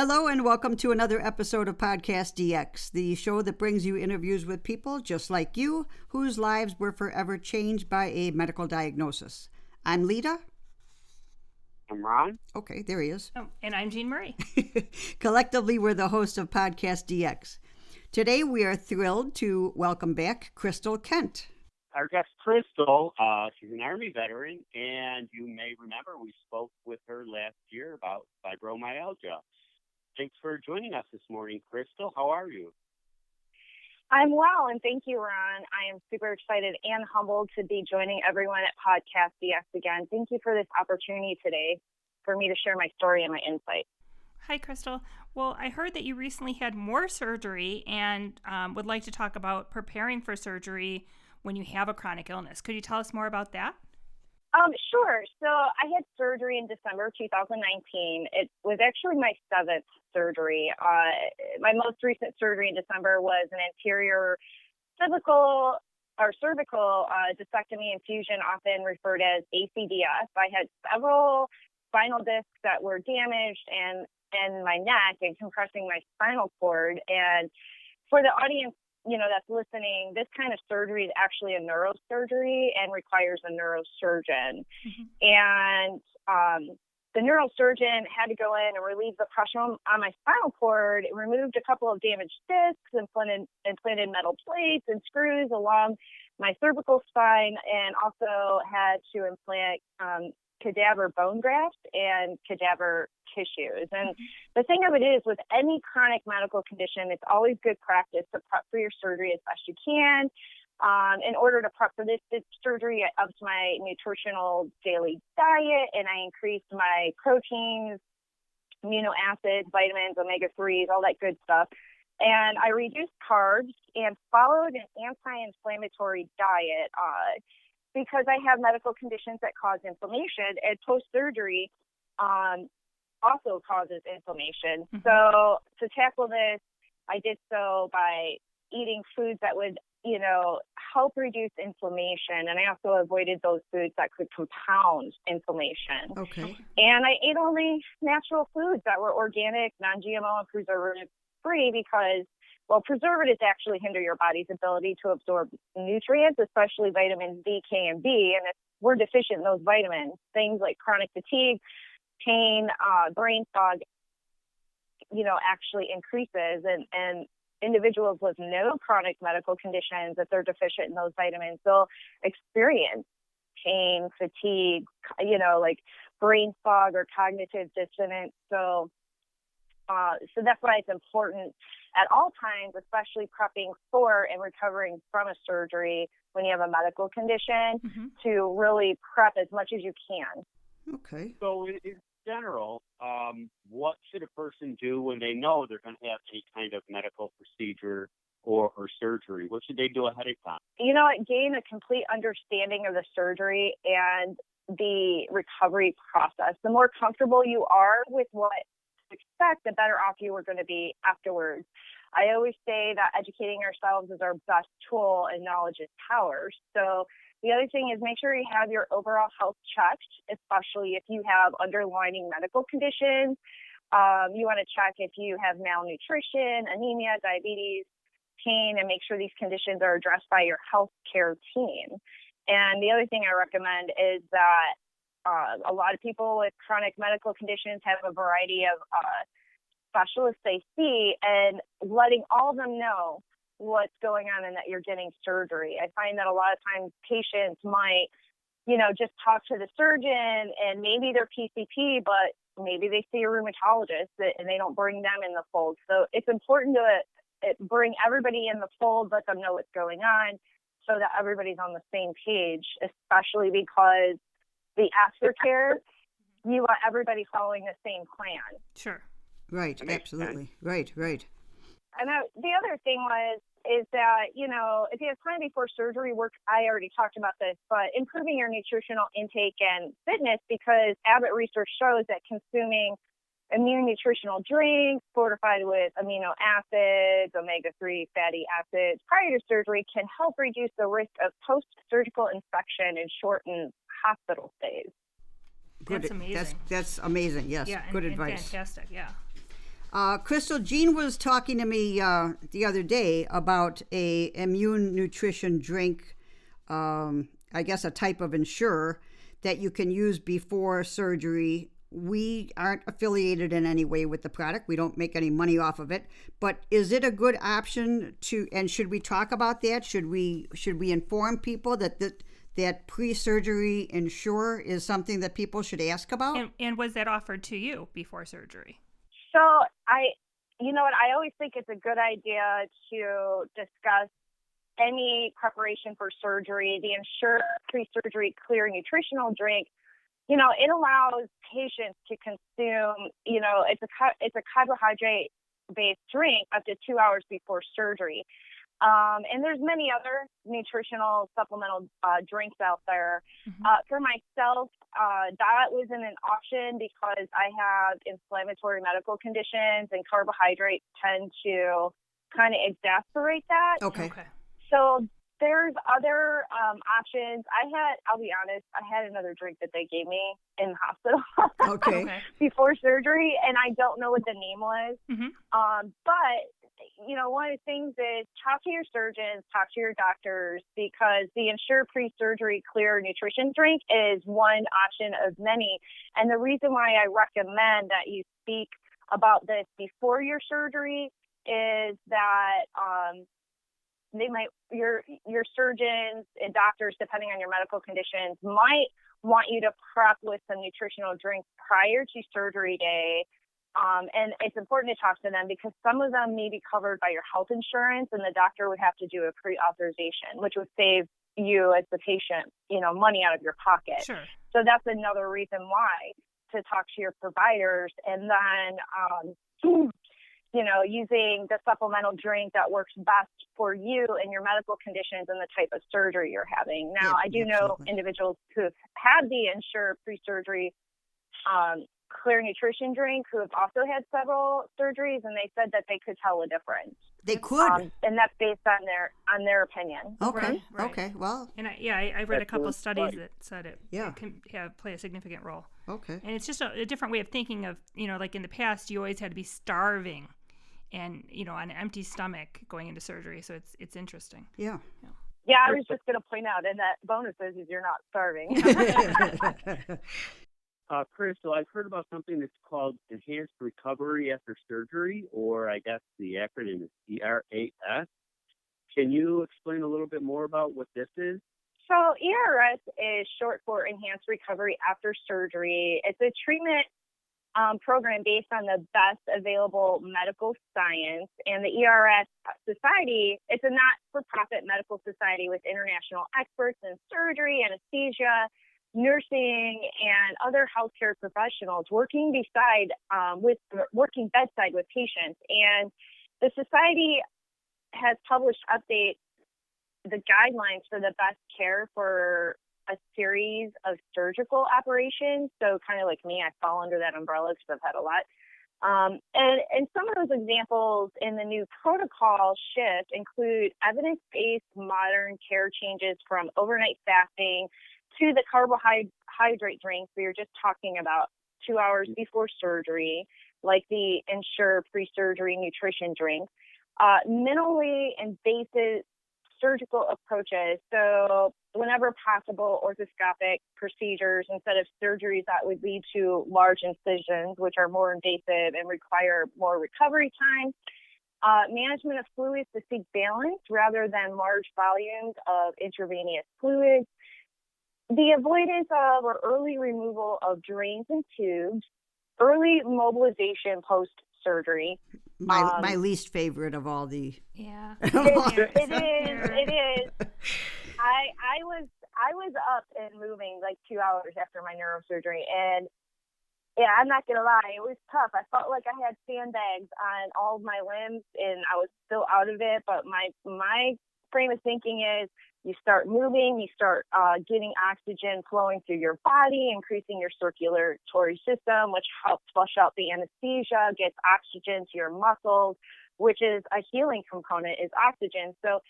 Hello and welcome to another episode of Podcast DX, the show that brings you interviews with people just like you whose lives were forever changed by a medical diagnosis. I'm Lita. I'm Ron. Okay, there he is. Oh, and I'm Jean Marie. Collectively, we're the hosts of Podcast DX. Today, we are thrilled to welcome back Kristal Kent. Our guest, Kristal, she's an Army veteran, and you may remember we spoke with her last year about fibromyalgia. Thanks for joining us this morning, Kristal. How are you? I'm well, and thank you, Ron. I am super excited and humbled to be joining everyone at Podcast DX again. Thank you for this opportunity today for me to share my story and my insight. Hi, Kristal. Well, I heard that you recently had more surgery and would like to talk about preparing for surgery when you have a chronic illness. Could you tell us more about that? Sure. So I had surgery in December 2019. It was actually my seventh surgery. My most recent surgery in December was an anterior cervical discectomy infusion, often referred as ACDS. I had several spinal discs that were damaged and my neck and compressing my spinal cord. And for the audience, that's listening, this kind of surgery is actually a neurosurgery and requires a neurosurgeon. Mm-hmm. And the neurosurgeon had to go in and relieve the pressure on my spinal cord. It removed a couple of damaged discs, implanted metal plates and screws along my cervical spine, and also had to implant cadaver bone grafts and cadaver tissues. And the thing of it is, with any chronic medical condition, it's always good practice to prep for your surgery as best you can. In order to prep for this surgery, I upped my nutritional daily diet, and I increased my proteins, amino acids, vitamins, omega-3s, all that good stuff. And I reduced carbs and followed an anti-inflammatory diet because I have medical conditions that cause inflammation, and post-surgery also causes inflammation. Mm-hmm. So to tackle this, I did so by eating foods that would, help reduce inflammation. And I also avoided those foods that could compound inflammation. Okay. And I ate only natural foods that were organic, non-GMO, and preservative-free because, preservatives actually hinder your body's ability to absorb nutrients, especially vitamins D, K, and B. And if we're deficient in those vitamins, things like chronic fatigue, pain, brain fog, actually increases. And individuals with no chronic medical conditions, if they're deficient in those vitamins, they'll experience pain, fatigue, like brain fog or cognitive dissonance. So that's why it's important at all times, especially prepping for and recovering from a surgery when you have a medical condition, mm-hmm. to really prep as much as you can. Okay. So in general, what should a person do when they know they're going to have any kind of medical procedure or surgery? What should they do ahead of time? Gain a complete understanding of the surgery and the recovery process. The more comfortable you are with what to expect, the better off you are going to be afterwards. I always say that educating ourselves is our best tool and knowledge is power. So the other thing is make sure you have your overall health checked, especially if you have underlying medical conditions. You want to check if you have malnutrition, anemia, diabetes, pain, and make sure these conditions are addressed by your healthcare team. And the other thing I recommend is that a lot of people with chronic medical conditions have a variety of specialists they see, and letting all of them know what's going on and that you're getting surgery. I find that a lot of times patients might, just talk to the surgeon and maybe they're PCP, but maybe they see a rheumatologist and they don't bring them in the fold. So it's important to bring everybody in the fold, let them know what's going on so that everybody's on the same page, especially because the aftercare, you want everybody following the same plan. Sure. Right, absolutely. Right. And the other thing is that, if you have time before surgery work, I already talked about this, but improving your nutritional intake and fitness, because Abbott research shows that consuming immune nutritional drinks fortified with amino acids, omega-3 fatty acids prior to surgery can help reduce the risk of post-surgical infection and shorten hospital stays. That's amazing. That's amazing, yes. Yeah, good and advice. Fantastic, yeah. Kristal, Jean was talking to me the other day about a immune nutrition drink, I guess a type of Ensure that you can use before surgery. We aren't affiliated in any way with the product. We don't make any money off of it. But is it a good option to? And should we talk about that? Should we inform people that pre-surgery Ensure is something that people should ask about? And was that offered to you before surgery? So you know what, I always think it's a good idea to discuss any preparation for surgery. The Ensure pre-surgery clear nutritional drink, you know, it allows patients to consume, you know, it's a carbohydrate-based drink up to 2 hours before surgery. And there's many other nutritional supplemental drinks out there. For myself, that wasn't an option because I have inflammatory medical conditions, and carbohydrates tend to kind of exacerbate that. Okay. So there's other options. I'll be honest, I had another drink that they gave me in the hospital Okay. before surgery, and I don't know what the name was. But, you know, one of the things is talk to your surgeons, talk to your doctors, because the Ensure pre-surgery clear nutrition drink is one option of many. And the reason why I recommend that you speak about this before your surgery is that your surgeons and doctors, depending on your medical conditions, might want you to prep with some nutritional drinks prior to surgery day. And it's important to talk to them because some of them may be covered by your health insurance, and the doctor would have to do a pre-authorization, which would save you as the patient, you know, money out of your pocket. Sure. So that's another reason why to talk to your providers. And then, you know, using the supplemental drink that works best for you and your medical conditions and the type of surgery you're having. Now, I do know individuals who've had the Ensure pre-surgery clear nutrition drink who have also had several surgeries, and they said that they could tell a difference. They could, and that's based on their opinion. Okay. Right. Okay. Well. And I read a couple of studies that said it can play a significant role. Okay. And it's just a different way of thinking of, you know, like in the past, you always had to be starving and, you know, on an empty stomach going into surgery. So it's interesting. Yeah. Yeah, I was just going to point out, and that bonuses is you're not starving. Kristal, I've heard about something that's called Enhanced Recovery After Surgery, or I guess the acronym is ERAS. Can you explain a little bit more about what this is? So ERS is short for Enhanced Recovery After Surgery. It's a treatment program based on the best available medical science. And the ERS Society, it's a not-for-profit medical society with international experts in surgery, anesthesia, nursing, and other healthcare professionals working bedside with patients. And the society has published updates, the guidelines for the best care for a series of surgical operations. So kind of like me, I fall under that umbrella because I've had a lot. And some of those examples in the new protocol shift include evidence-based modern care changes from overnight fasting to the carbohydrate drinks we were just talking about 2 hours before surgery, like the Ensure pre-surgery nutrition drink, minimally invasive surgical approaches. So whenever possible, orthoscopic procedures instead of surgeries that would lead to large incisions, which are more invasive and require more recovery time. Management of fluids to seek balance rather than large volumes of intravenous fluids. The avoidance of or early removal of drains and tubes, early mobilization post-surgery. My least favorite of all the. Yeah. It is. I was up and moving like 2 hours after my neurosurgery, and yeah, I'm not gonna lie, it was tough. I felt like I had sandbags on all of my limbs, and I was still out of it. But my frame of thinking is, you start moving, you start getting oxygen flowing through your body, increasing your circulatory system, which helps flush out the anesthesia, gets oxygen to your muscles, which is a healing component, is oxygen. So,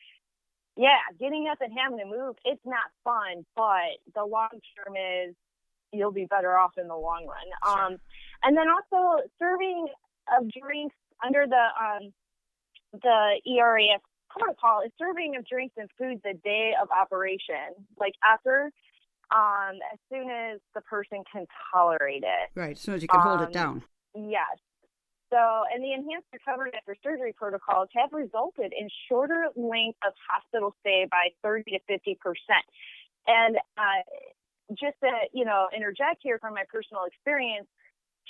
yeah, getting up and having to move, it's not fun, but the long term is you'll be better off in the long run. Sure. And then also serving of drinks under the ERAS protocol is serving of drinks and foods the day of operation, like after, as soon as the person can tolerate it. Right, as soon as you can hold it down. Yes. So, and the enhanced recovery after surgery protocols have resulted in shorter length of hospital stay by 30 to 50%. And just to, interject here from my personal experience,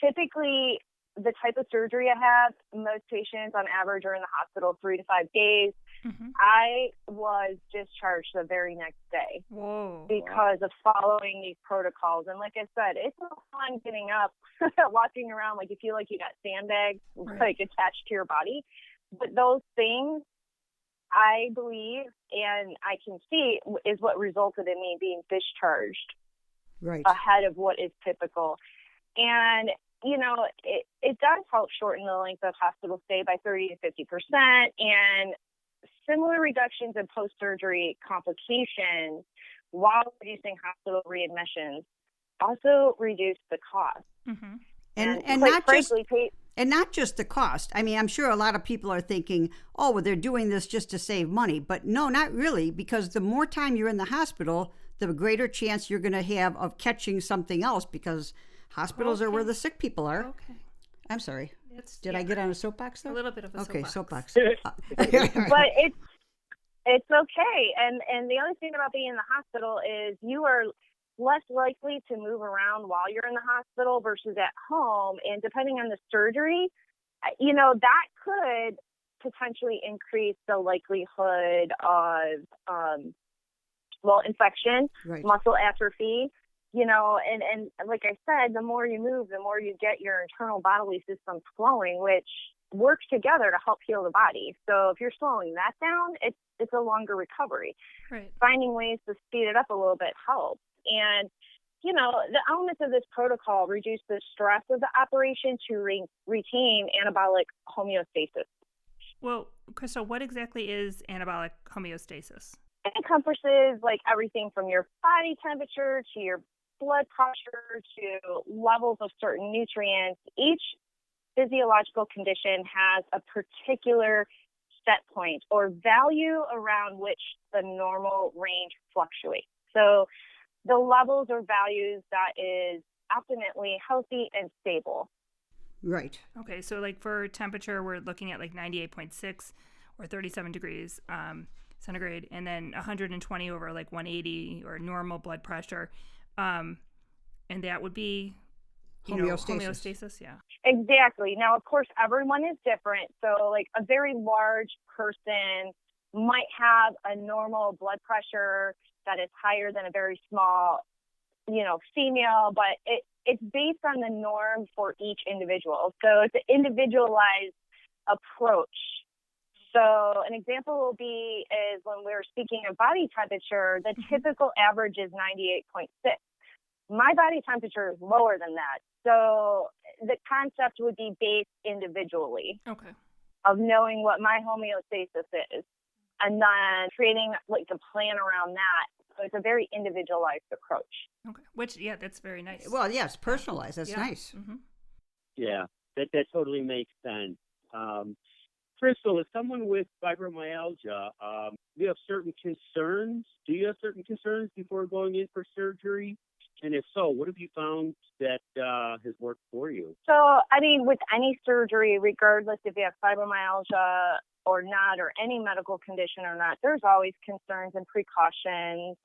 typically the type of surgery I have, most patients on average are in the hospital 3 to 5 days. Mm-hmm. I was discharged the very next day. Whoa. Because of following these protocols. And like I said, it's no fun getting up, walking around like you feel like you got sandbags like attached to your body. But those things, I believe, and I can see, is what resulted in me being discharged ahead of what is typical. And, it does help shorten the length of hospital stay by 30 to 50%. And similar reductions in post-surgery complications while reducing hospital readmissions also reduce the cost. Mm-hmm. And not just the cost. I mean, I'm sure a lot of people are thinking, oh, well, they're doing this just to save money. But no, not really, because the more time you're in the hospital, the greater chance you're going to have of catching something else, because hospitals are where the sick people are. Okay. I'm sorry. Did I get on a soapbox there? A little bit of a soapbox. But it's okay. And the other thing about being in the hospital is you are less likely to move around while you're in the hospital versus at home. And depending on the surgery, that could potentially increase the likelihood of, infection, muscle atrophy, and like I said, the more you move, the more you get your internal bodily system flowing, which works together to help heal the body. So if you're slowing that down, it's a longer recovery. Right. Finding ways to speed it up a little bit helps. And, the elements of this protocol reduce the stress of the operation to retain anabolic homeostasis. Well, Kristal, what exactly is anabolic homeostasis? It encompasses everything from your body temperature to your blood pressure to levels of certain nutrients. Each physiological condition has a particular set point or value around which the normal range fluctuates. So the levels or values that is optimally healthy and stable. Right. Okay, so for temperature, we're looking at 98.6 or 37 degrees centigrade, and then 120 over 180 or normal blood pressure. And that would be homeostasis. Yeah. Exactly. Now, of course, everyone is different. So a very large person might have a normal blood pressure that is higher than a very small, female, but it's based on the norm for each individual. So it's an individualized approach. So an example will be is when we're speaking of body temperature, the typical average is 98.6. My body temperature is lower than that. So the concept would be based individually of knowing what my homeostasis is and then creating the plan around that. So it's a very individualized approach. Okay. Which, that's very nice. Well, yes, personalized. That's nice. Mm-hmm. Yeah, that totally makes sense. Kristal, as someone with fibromyalgia, do you have certain concerns? Do you have certain concerns before going in for surgery? And if so, what have you found that has worked for you? So, with any surgery, regardless if you have fibromyalgia or not, or any medical condition or not, there's always concerns and precautions.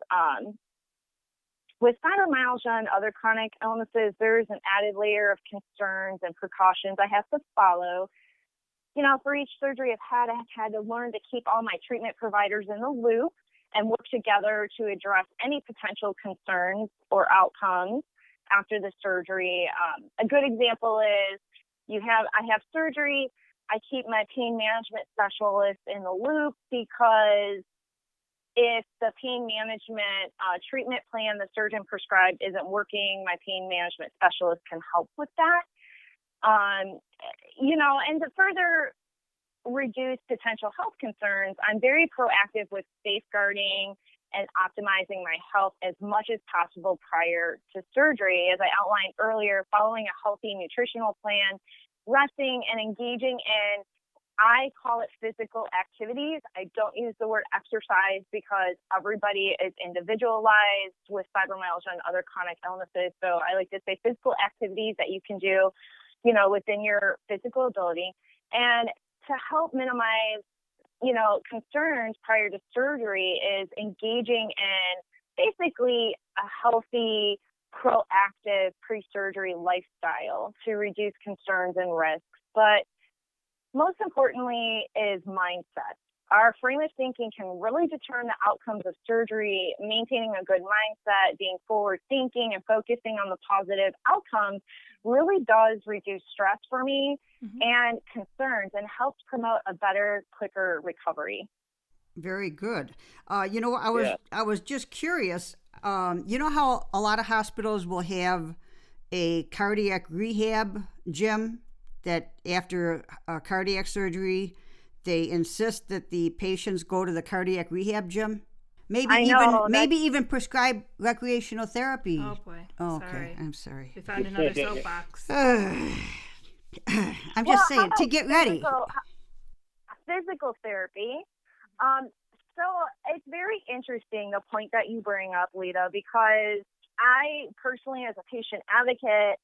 With fibromyalgia and other chronic illnesses, there's an added layer of concerns and precautions I have to follow. For each surgery I've had to learn to keep all my treatment providers in the loop and work together to address any potential concerns or outcomes after the surgery. A good example is I have surgery. I keep my pain management specialist in the loop because if the pain management treatment plan the surgeon prescribed isn't working, my pain management specialist can help with that. And to further reduce potential health concerns, I'm very proactive with safeguarding and optimizing my health as much as possible prior to surgery. As I outlined earlier, following a healthy nutritional plan resting and engaging in, I call it physical activities. I don't use the word exercise because everybody is individualized with fibromyalgia and other chronic illnesses. So I like to say physical activities that you can do, within your physical ability. And to help minimize, concerns prior to surgery is engaging in basically a healthy, proactive pre-surgery lifestyle to reduce concerns and risks. But most importantly is mindset. Our frame of thinking can really determine the outcomes of surgery. Maintaining a good mindset, being forward thinking and focusing on the positive outcomes really does reduce stress for me and concerns, and helps promote a better, quicker recovery. Very good. I was just curious. You know how a lot of hospitals will have a cardiac rehab gym that after cardiac surgery, they insist that the patients go to the cardiac rehab gym? Maybe even prescribe recreational therapy. Oh boy. Oh, okay. Sorry. I'm sorry. We found another soapbox. I'm just saying to get ready. Physical therapy. So it's very interesting, the point that you bring up, Lita, because I personally, as a patient advocate,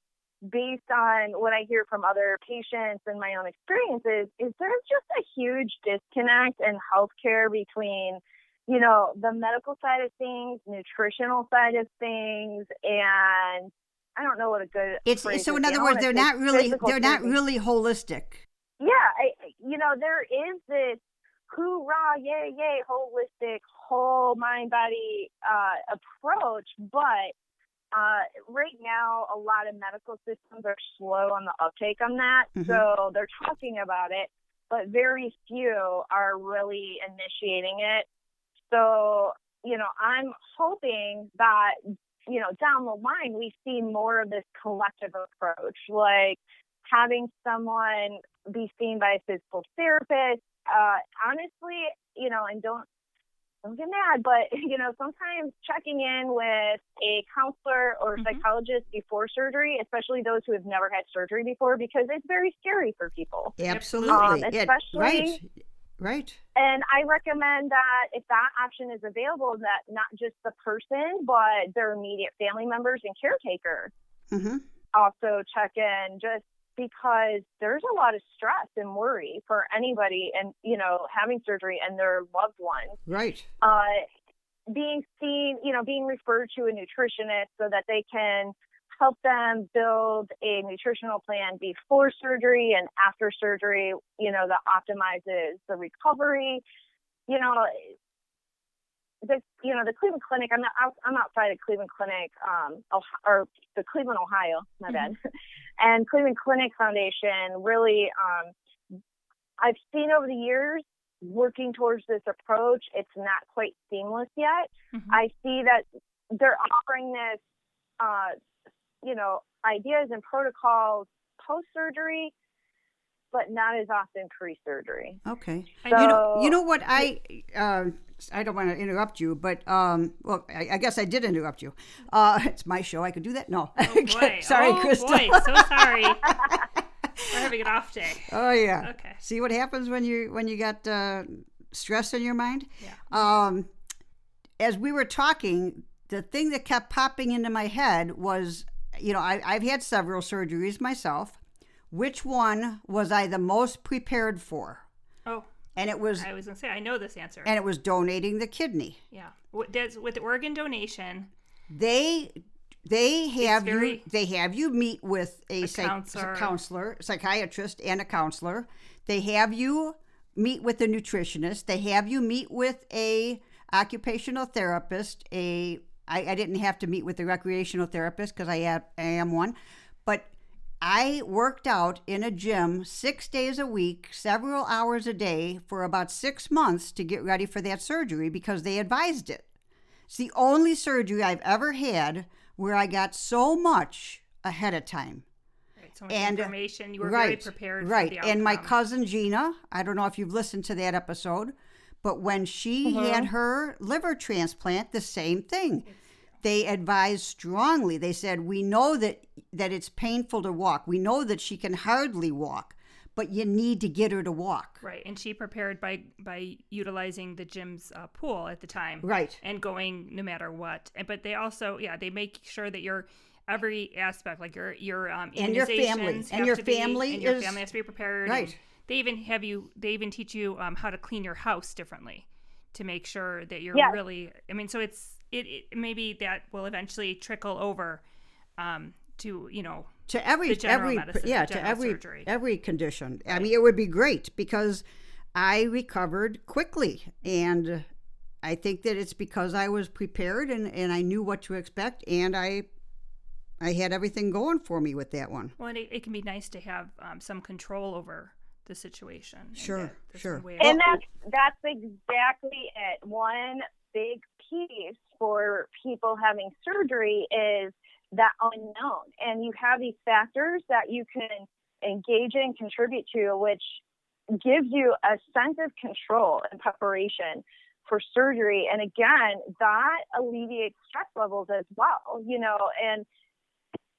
based on what I hear from other patients and my own experiences, is there's just a huge disconnect in healthcare between, the medical side of things, nutritional side of things, and I don't know what a good phrase so is. in other words, they're not really holistic. Yeah, there is this hoorah, yay, yay, holistic, whole mind body approach, but right now, a lot of medical systems are slow on the uptake on that. So they're talking about it, but very few are really initiating it. So, I'm hoping that, down the line, we see more of this collective approach, like having someone be seen by a physical therapist. Honestly, and don't get mad, but, sometimes checking in with a counselor or psychologist before surgery, especially those who have never had surgery before, because it's very scary for people. Absolutely. Especially, right. And I recommend that if that option is available, that not just the person, but their immediate family members and caretaker also check in, just because there's a lot of stress and worry for anybody and, having surgery and their loved ones. Right. Being seen, being referred to a nutritionist so that they can help them build a nutritional plan before surgery and after surgery, that optimizes the recovery. The Cleveland Clinic, I'm outside of Cleveland Clinic, or the Cleveland, Ohio, my bad. And Cleveland Clinic Foundation really, I've seen over the years working towards this approach. It's not quite seamless yet. I see that they're offering this, ideas and protocols post-surgery, but not as often pre-surgery. Okay. So, you know what I don't want to interrupt you, but I guess I did interrupt you. It's my show. I could do that. No. Oh boy. Sorry, Kristal. Oh boy. So sorry. We're having an off day. Oh yeah. Okay. See what happens when you got stress in your mind? Yeah. As we were talking, the thing that kept popping into my head was, I've had several surgeries myself. Which one was I the most prepared for? Oh. And it was. I was gonna say I know this answer. And it was donating the kidney. Yeah. With organ donation. They have you meet with a counselor, psychiatrist, and a counselor. They have you meet with a nutritionist. They have you meet with a occupational therapist. I didn't have to meet with a recreational therapist because I am one, but I worked out in a gym 6 days a week, several hours a day for about 6 months to get ready for that surgery because they advised it. It's the only surgery I've ever had where I got so much ahead of time. Right, so much information. You were very prepared for the outcome. And my cousin Gina, I don't know if you've listened to that episode, but when she had her liver transplant, the same thing. they advised strongly. They said, we know that it's painful to walk. We know that she can hardly walk, but you need to get her to walk. Right. And she prepared by utilizing the gym's pool at the time. Right. And going no matter what. But they also, they make sure that your every aspect, like your and your family your family has to be prepared. Right. And they even teach you how to clean your house differently to make sure that you're really, so it maybe that will eventually trickle over to every surgery. Every condition. Right. I mean, it would be great because I recovered quickly, and I think that it's because I was prepared and I knew what to expect, and I had everything going for me with that one. Well, and it can be nice to have some control over the situation. Sure. And that's exactly it. One big piece for people having surgery is that unknown. And you have these factors that you can engage in, contribute to, which gives you a sense of control and preparation for surgery. And again, that alleviates stress levels as well, and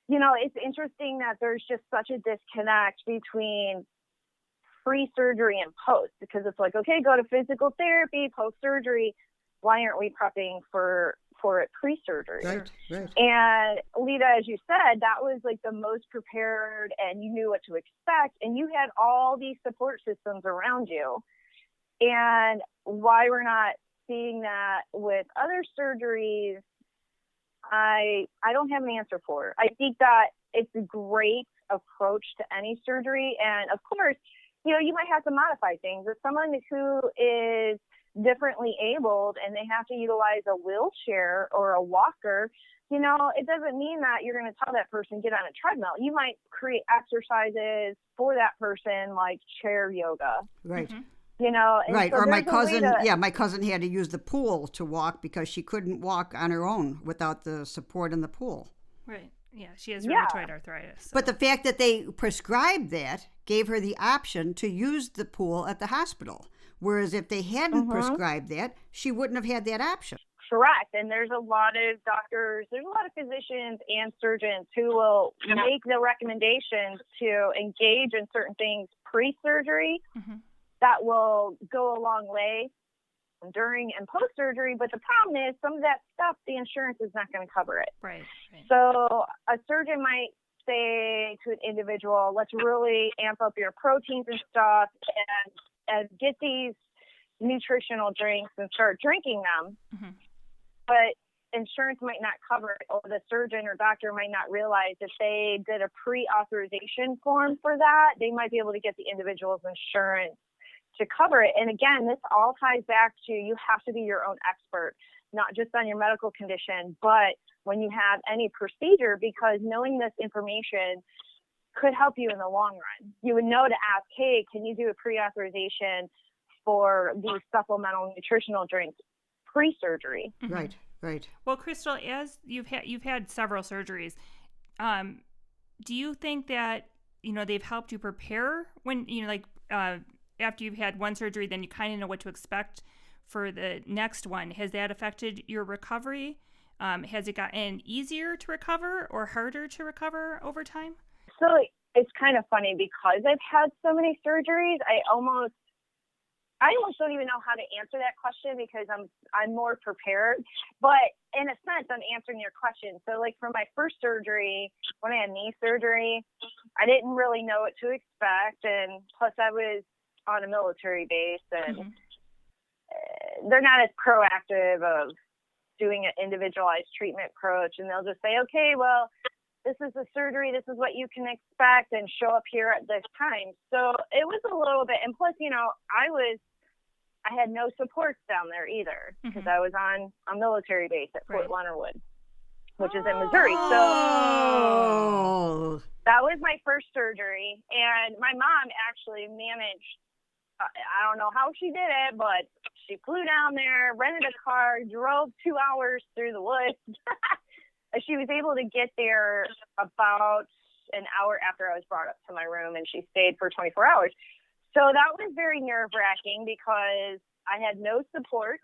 it's interesting that there's just such a disconnect between pre-surgery and post, because it's like, okay, go to physical therapy, post-surgery. Why aren't we prepping for it pre-surgery? Right. And Lita, as you said, that was like the most prepared, and you knew what to expect, and you had all these support systems around you. And why we're not seeing that with other surgeries, I don't have an answer for. I think that it's a great approach to any surgery, and of course, you might have to modify things. If someone who is differently abled and they have to utilize a wheelchair or a walker, it doesn't mean that you're going to tell that person get on a treadmill. You might create exercises for that person, like chair yoga. Right. Right. So or my cousin, my cousin had to use the pool to walk because she couldn't walk on her own without the support in the pool. Right. Yeah, she has rheumatoid arthritis. So. But the fact that they prescribed that gave her the option to use the pool at the hospital. Whereas if they hadn't prescribed that, she wouldn't have had that option. Correct. And there's a lot of doctors, there's a lot of physicians and surgeons who will make the recommendations to engage in certain things pre-surgery that will go a long way during and post-surgery. But the problem is some of that stuff, the insurance is not going to cover it. Right. So a surgeon might say to an individual, let's really amp up your proteins and stuff and get these nutritional drinks and start drinking them. But insurance might not cover it, or the surgeon or doctor might not realize if they did a pre-authorization form for that, they might be able to get the individual's insurance to cover it. And again, this all ties back to you have to be your own expert, not just on your medical condition, but when you have any procedure, because knowing this information could help you in the long run. You would know to ask, hey, can you do a pre-authorization for these supplemental nutritional drinks pre-surgery? Right. Well, Kristal, as you've had several surgeries, do you think that they've helped you prepare when after you've had one surgery, then you kind of know what to expect for the next one? Has that affected your recovery? Has it gotten easier to recover or harder to recover over time? So it's kind of funny because I've had so many surgeries. I almost don't even know how to answer that question because I'm more prepared. But in a sense, I'm answering your question. So like for my first surgery, when I had knee surgery, I didn't really know what to expect. And plus I was on a military base and they're not as proactive of doing an individualized treatment approach. And they'll just say, okay, well, this is the surgery, this is what you can expect, and show up here at this time. So it was a little bit, and plus, I had no supports down there either because I was on a military base at Fort Leonard Wood, which is in Missouri. So that was my first surgery, and my mom actually managed, I don't know how she did it, but she flew down there, rented a car, drove 2 hours through the woods. She was able to get there about an hour after I was brought up to my room, and she stayed for 24 hours. So that was very nerve-wracking because I had no support,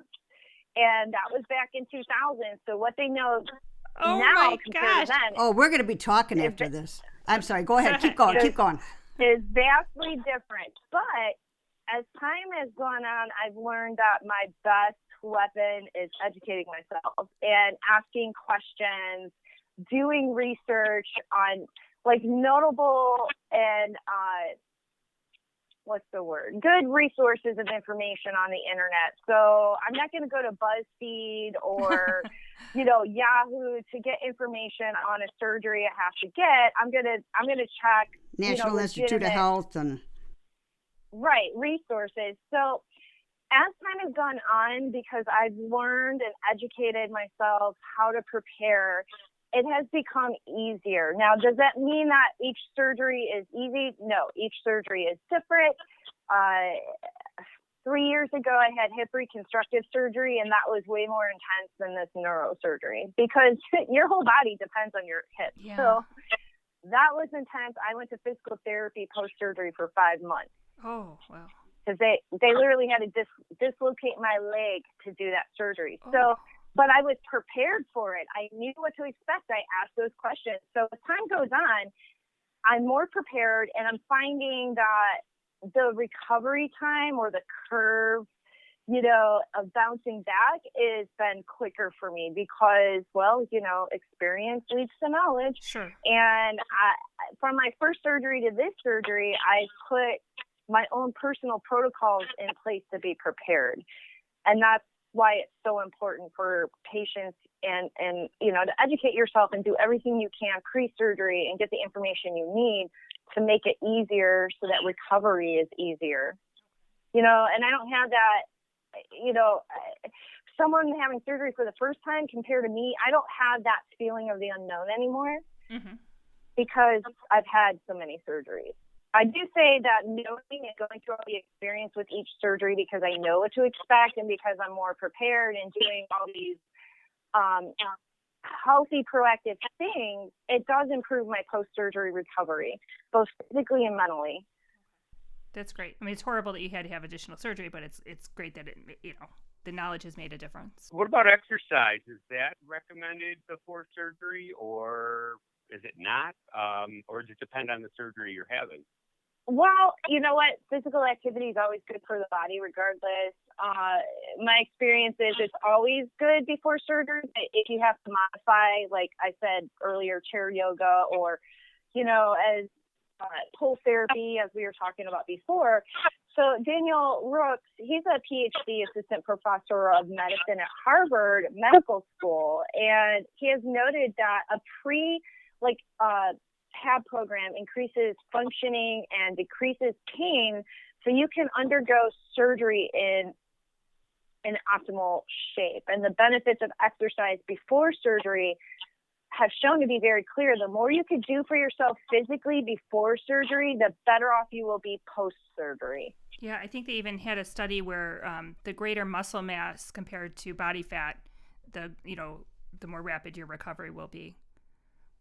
and that was back in 2000. So what they know Oh now my compared gosh. to then Oh, we're going to be talking after this. I'm sorry. Go ahead. Keep going. Keep going. is vastly different. But as time has gone on, I've learned that my best weapon is educating myself and asking questions, doing research on like notable and good resources of information on the internet. So I'm not going to go to BuzzFeed or Yahoo to get information on a surgery I have to get. I'm gonna check National Institute of Health and resources. So as time has gone on, because I've learned and educated myself how to prepare, it has become easier. Now, does that mean that each surgery is easy? No, each surgery is different. 3 years ago, I had hip reconstructive surgery, and that was way more intense than this neurosurgery because your whole body depends on your hip. Yeah. So that was intense. I went to physical therapy post-surgery for 5 months. Oh, wow. Because they literally had to dislocate my leg to do that surgery. Oh. So, but I was prepared for it. I knew what to expect. I asked those questions. So as time goes on, I'm more prepared, and I'm finding that the recovery time or the curve, of bouncing back has been quicker for me because, experience leads to knowledge. Sure. And from my first surgery to this surgery, I put my own personal protocols in place to be prepared. And that's why it's so important for patients and to educate yourself and do everything you can pre-surgery and get the information you need to make it easier so that recovery is easier. And I don't have that, someone having surgery for the first time compared to me, I don't have that feeling of the unknown anymore because I've had so many surgeries. I do say that knowing and going through all the experience with each surgery because I know what to expect and because I'm more prepared and doing all these healthy, proactive things, it does improve my post-surgery recovery, both physically and mentally. That's great. I mean, it's horrible that you had to have additional surgery, but it's great that the knowledge has made a difference. What about exercise? Is that recommended before surgery, or is it not? Or does it depend on the surgery you're having? Well, you know what? Physical activity is always good for the body, regardless. My experience is it's always good before surgery. If you have to modify, like I said earlier, chair yoga or, as pull therapy, as we were talking about before. So Daniel Rooks, he's a PhD assistant professor of medicine at Harvard Medical School, and he has noted that a PAB program increases functioning and decreases pain, so you can undergo surgery in an optimal shape. And the benefits of exercise before surgery have shown to be very clear. The more you can do for yourself physically before surgery, the better off you will be post-surgery. Yeah, I think they even had a study where the greater muscle mass compared to body fat, the more rapid your recovery will be,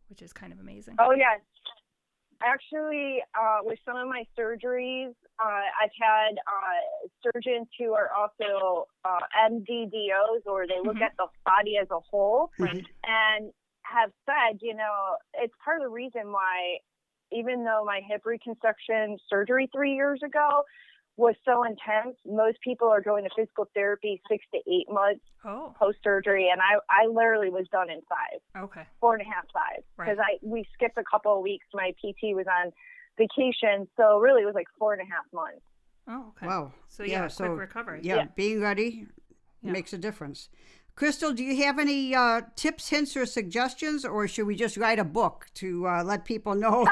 which is kind of amazing. Oh, yes. Actually, with some of my surgeries, I've had surgeons who are also MDDOs, or they look at the body as a whole, and have said, it's part of the reason why, even though my hip reconstruction surgery 3 years ago was so intense, most people are going to physical therapy 6 to 8 months post-surgery, and I literally was done in 5. Okay. 4.5, 5. Because we skipped a couple of weeks. My PT was on vacation, so really it was like 4.5 months. Oh, okay. Wow. So quick recovery. Yeah, being ready makes a difference. Kristal, do you have any tips, hints, or suggestions, or should we just write a book to let people know?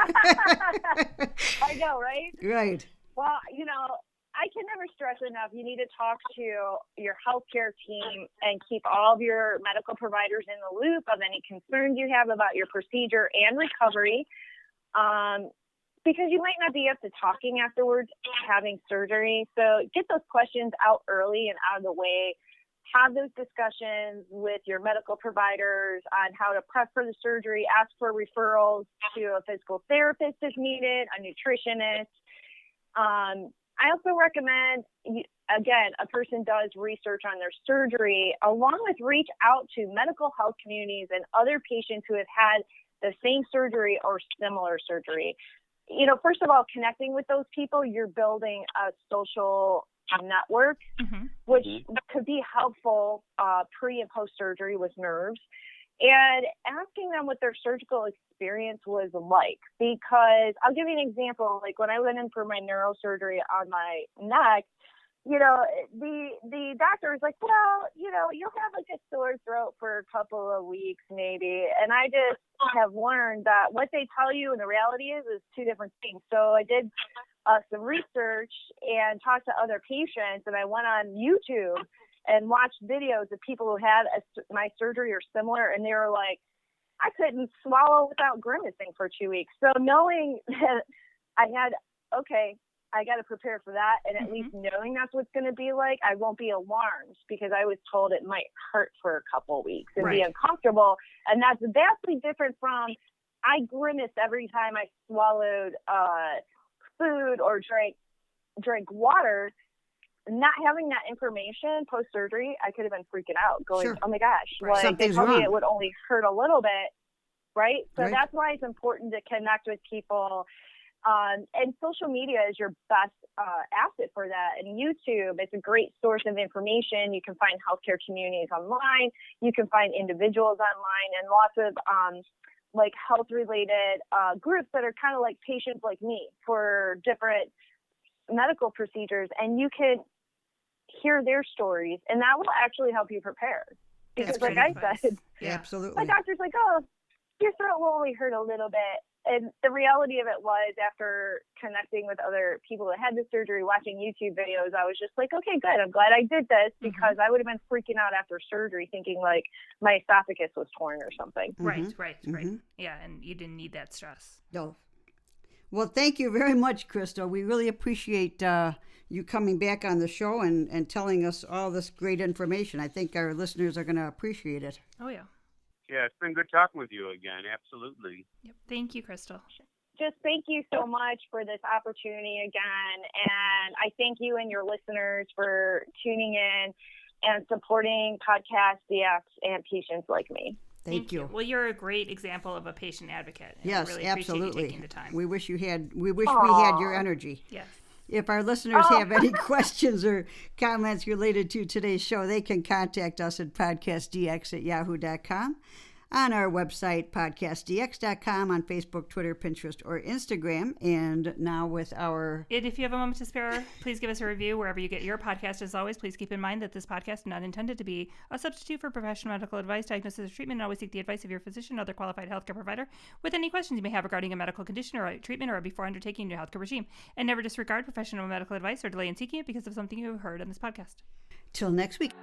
I know, right? Right. Well, I can never stress enough, you need to talk to your healthcare team and keep all of your medical providers in the loop of any concerns you have about your procedure and recovery, because you might not be up to talking afterwards, having surgery. So get those questions out early and out of the way. Have those discussions with your medical providers on how to prep for the surgery. Ask for referrals to a physical therapist if needed, a nutritionist. I also recommend again, a person does research on their surgery, along with reach out to medical health communities and other patients who have had the same surgery or similar surgery. You know, first of all, connecting with those people, you're building a social network, which could be helpful pre and post surgery with nerves, and asking them what their surgical experience was like. Because I'll give you an example. Like when I went in for my neurosurgery on my neck, you know, the doctor was like, well, you know, you'll have like a sore throat for a couple of weeks maybe. And I just have learned that what they tell you and the reality is two different things. So I did some research and talked to other patients, and I went on YouTube and watched videos of people who had my surgery or similar, and they were like, I couldn't swallow without grimacing for 2 weeks. So knowing that I had, okay, I got to prepare for that, and at least knowing that's what's going to be like, I won't be alarmed, because I was told it might hurt for a couple of weeks and be uncomfortable. And that's vastly different from I grimaced every time I swallowed food or drank water. Not having that information post surgery, I could have been freaking out, going, "Oh my gosh, like they told me it would only hurt a little bit, right?" So that's why it's important to connect with people. And social media is your best asset for that. And YouTube is a great source of information. You can find healthcare communities online. You can find individuals online, and lots of like health-related groups that are kind of like patients like me for different medical procedures. And you can hear their stories, and that will actually help you prepare. Because like I said, absolutely, my doctor's like, oh, your throat will only hurt a little bit. And the reality of it was, after connecting with other people that had the surgery, watching YouTube videos, I was just like, okay, good. I'm glad I did this, because I would have been freaking out after surgery thinking like my esophagus was torn or something. Right. Yeah, and you didn't need that stress. No. Well, thank you very much, Kristal. We really appreciate you coming back on the show and telling us all this great information. I think our listeners are going to appreciate it. Oh, yeah. Yeah, it's been good talking with you again. Absolutely. Yep. Thank you, Kristal. Just thank you so much for this opportunity again. And I thank you and your listeners for tuning in and supporting Podcast DX and patients like me. Thank you. Well, you're a great example of a patient advocate. Yes, I really absolutely. Appreciate you taking the time. We wish we had your energy. Yes. If our listeners have any questions or comments related to today's show, they can contact us at podcastdx@yahoo.com, on our website, podcastdx.com, on Facebook, Twitter, Pinterest, or Instagram. And now with our... And if you have a moment to spare, please give us a review wherever you get your podcast. As always, please keep in mind that this podcast is not intended to be a substitute for professional medical advice, diagnosis, or treatment, and always seek the advice of your physician or other qualified healthcare provider with any questions you may have regarding a medical condition or a treatment or before undertaking a new healthcare regime. And never disregard professional medical advice or delay in seeking it because of something you have heard on this podcast. Till next week.